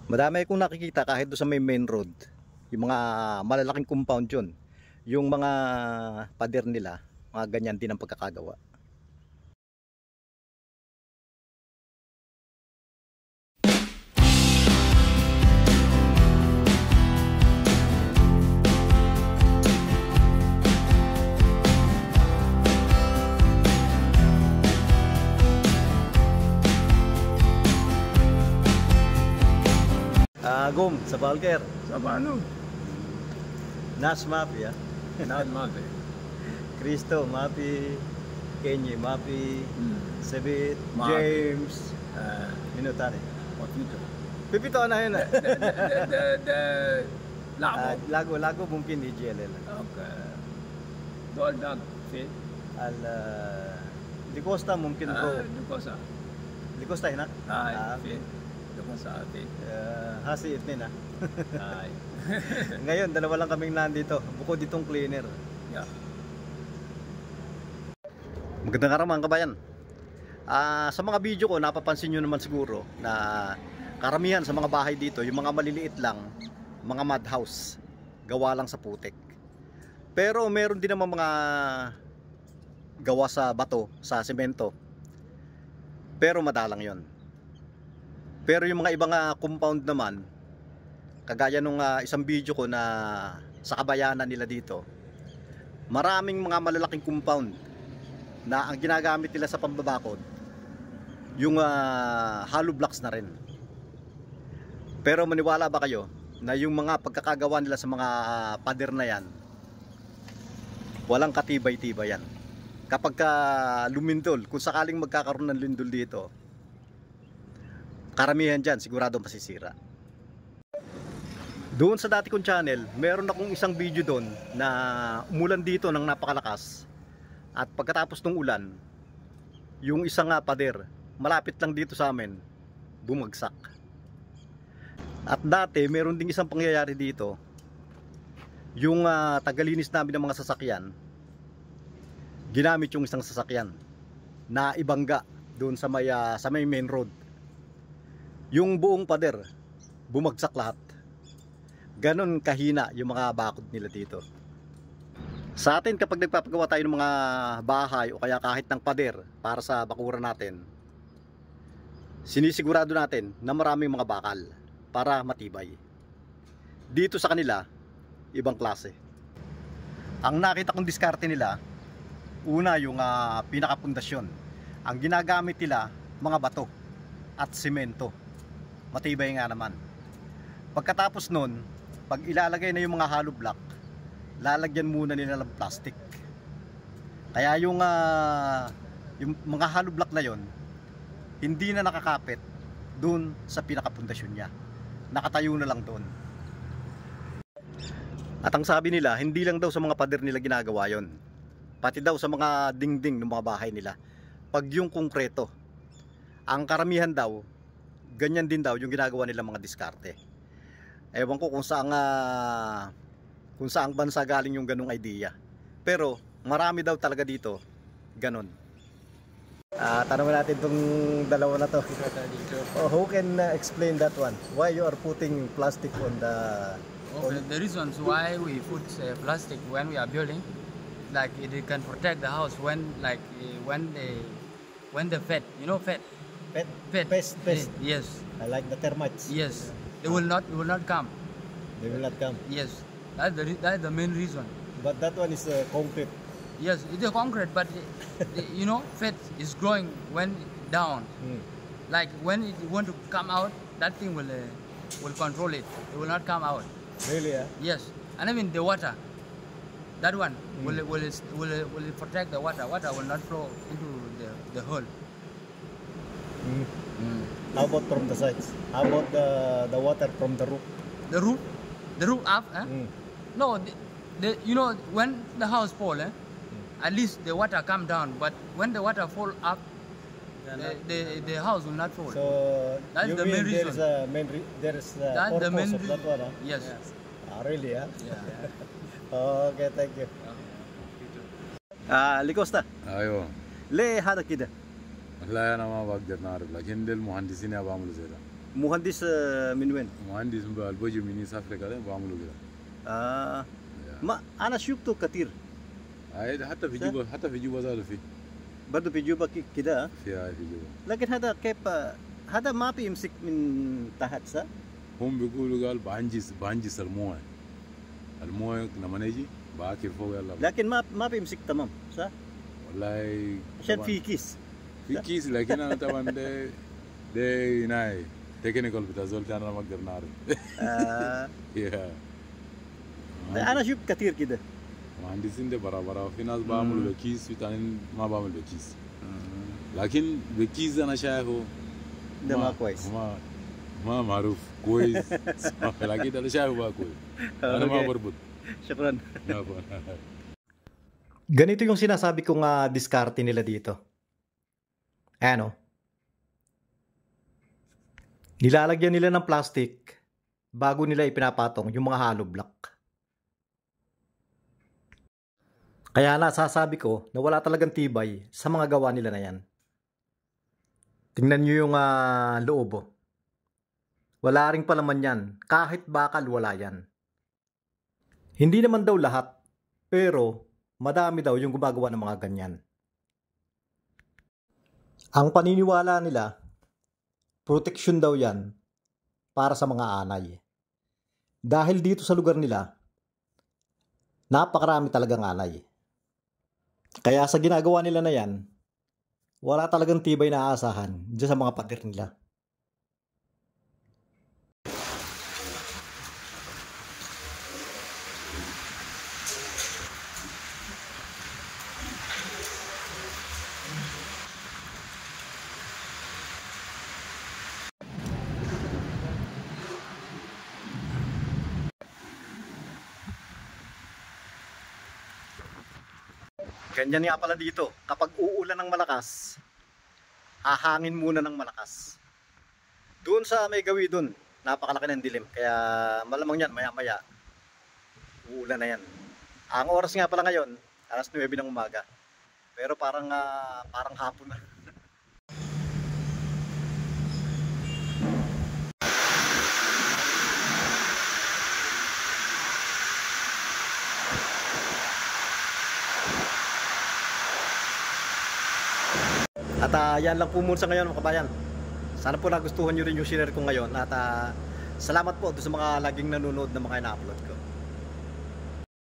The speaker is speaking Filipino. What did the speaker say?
Madami akong nakikita kahit doon sa may main road. Yung mga malalaking compound yun. Yung mga pader nila, mga ganyan din ang pagkakagawa. Gom, sa Balker. Sa paano? Nas Mapi, Not Mate. Cristo, Mapi, Kenny, Mapi, Sebit, Mapi. James, Minutani. Papito. Pipito na yun. The Lago mungkin di JLL. Okay. Dog fit. Di Costa mungkin bro. Dukosa. Di Costa hinak? Fit. Dukosa fit. Hasi itnin Ay. Ngayon, dalawa lang kaming nandito. Bukod ditong cleaner. Yeah. Magandang araw mga kabayan. Sa mga video ko, napapansin nyo naman siguro na karamihan sa mga bahay dito, yung mga maliliit lang, mga mud house, gawa lang sa putik. Pero meron din naman mga gawa sa bato, sa semento. Pero madalang yon. Pero yung mga ibang compound naman, kagaya nung isang video ko na sa kabayanan nila dito, maraming mga malalaking compound na ang ginagamit nila sa pambabakod yung hollow blocks na rin. Pero maniwala ba kayo na yung mga pagkakagawa nila sa mga pader na yan, walang katibay-tibay yan. Kapag lumindol, kung sakaling magkakaroon ng lindol dito, karamihan dyan sigurado masisira. Doon sa dati kong channel, meron akong isang video doon na umulan dito ng napakalakas. At pagkatapos ng ulan, yung isang pader, malapit lang dito sa amin, bumagsak. At dati, meron ding isang pangyayari dito. Yung tagalinis namin ng mga sasakyan, ginamit yung isang sasakyan na ibangga doon sa may main road. Yung buong pader, bumagsak lahat. Ganon kahina yung mga bakod nila dito. Sa atin, kapag nagpapagawa tayo ng mga bahay o kaya kahit ng pader para sa bakuran natin, sinisigurado natin na maraming mga bakal para matibay. Dito sa kanila, ibang klase. Ang nakita kong diskarte nila, una yung pinakapundasyon. Ang ginagamit nila, mga bato at simento. Matibay nga naman. Pagkatapos nun, pag ilalagay na yung mga hollow block, lalagyan muna nila ng plastic. Kaya yung mga hollow block na yon, hindi na nakakapit doon sa pinakapundasyon niya. Nakatayo na lang doon. At ang sabi nila, hindi lang daw sa mga pader nila ginagawa yon, pati daw sa mga dingding ng mga bahay nila. Pag yung konkreto, ang karamihan daw, ganyan din daw yung ginagawa nila mga diskarte. Ewan ko kung saang bansa galing yung ganung idea. Pero marami daw talaga dito ganon. Tanongin natin itong dalawa na to. Who can explain that one? Why you are putting plastic on the... Okay, the reasons why we put plastic when we are building, like it can protect the house when the fed, you know, fed. Pest. Yes. I like the termites. Yes. It will not come. They will not come. Yes. That's the main reason. But that one is concrete. Yes, it is concrete, but you know, fed is growing when down. Like when it want to come out, that thing will control it. It will not come out. Really? Yes. And I mean the water. That one will protect the water. Water will not flow into the hole. How about from the sides? How about the water from the roof? The roof up? No, you know, when the house fall, at least the water come down. But when the water fall up, the house will not fall. So that's you the mean main reason. There's a That's purpose the main of that one? Yes. Really? Yeah. Okay, thank you. Likosta. ايوه ليه هذا كده؟ لا انا ما بقدر نعرف لكن دي المهندسين يا بعملوا زي ده مهندس من وين؟ مهندس بالبوجي من يسافر كذا بعملوا كده. ما انا شفته كثير. حتى في جوبا، حتى في جوبا زادوا فيه. برضه في جوبا كده. في جوبا. لكن هذا كيف هذا ما بيمسك من تحت صح؟ هم بيقولوا قال بانجس المويه. المويه لما نجي باكل فوق يلا. لكن ما بيمسك تمام صح؟ والله عشان في كيس. في كيس لكن انا طبعا ده هنا تكنيكال بتاع زول انا ما اقدر نعرف. انا شفت كثير كده. مهندسين ده برا في ناس بعملوا بكيس وتانيين ما بعمل بكيس. لكن بكيس انا شايفه ده ما كويس. ما معروف كويس. لكن انا شايفه ما كويس. انا ما بربط. Shukran. Ganito yung sinasabi kong diskarte nila dito. Ano? Nilalagyan nila ng plastic bago nila ipinapatong yung mga hollow block. Kaya nasasabi ko na wala talagang tibay sa mga gawa nila na yan. Tingnan nyo yung loob. Wala ring palaman yan. Kahit bakal wala yan. Hindi naman daw lahat, pero madami daw yung gumagawa ng mga ganyan. Ang paniniwala nila, proteksyon daw yan para sa mga anay. Dahil dito sa lugar nila, napakarami talagang anay. Kaya sa ginagawa nila na yan, wala talagang tibay na aasahan dyan sa mga pader nila. Ganyan nga pala dito, kapag uulan ng malakas, hahangin muna ng malakas. Doon sa may gawi doon, napakalaki ng dilim. Kaya malamang yan, maya-maya, uulan na yan. Ang oras nga pala ngayon, alas 9 ng umaga. Pero parang hapon na. At yan lang po muna sa ngayon mga kabayan. Sana po nagustuhan nyo rin yung share ko ngayon. At salamat po sa mga laging nanonood na mga ina-upload ko.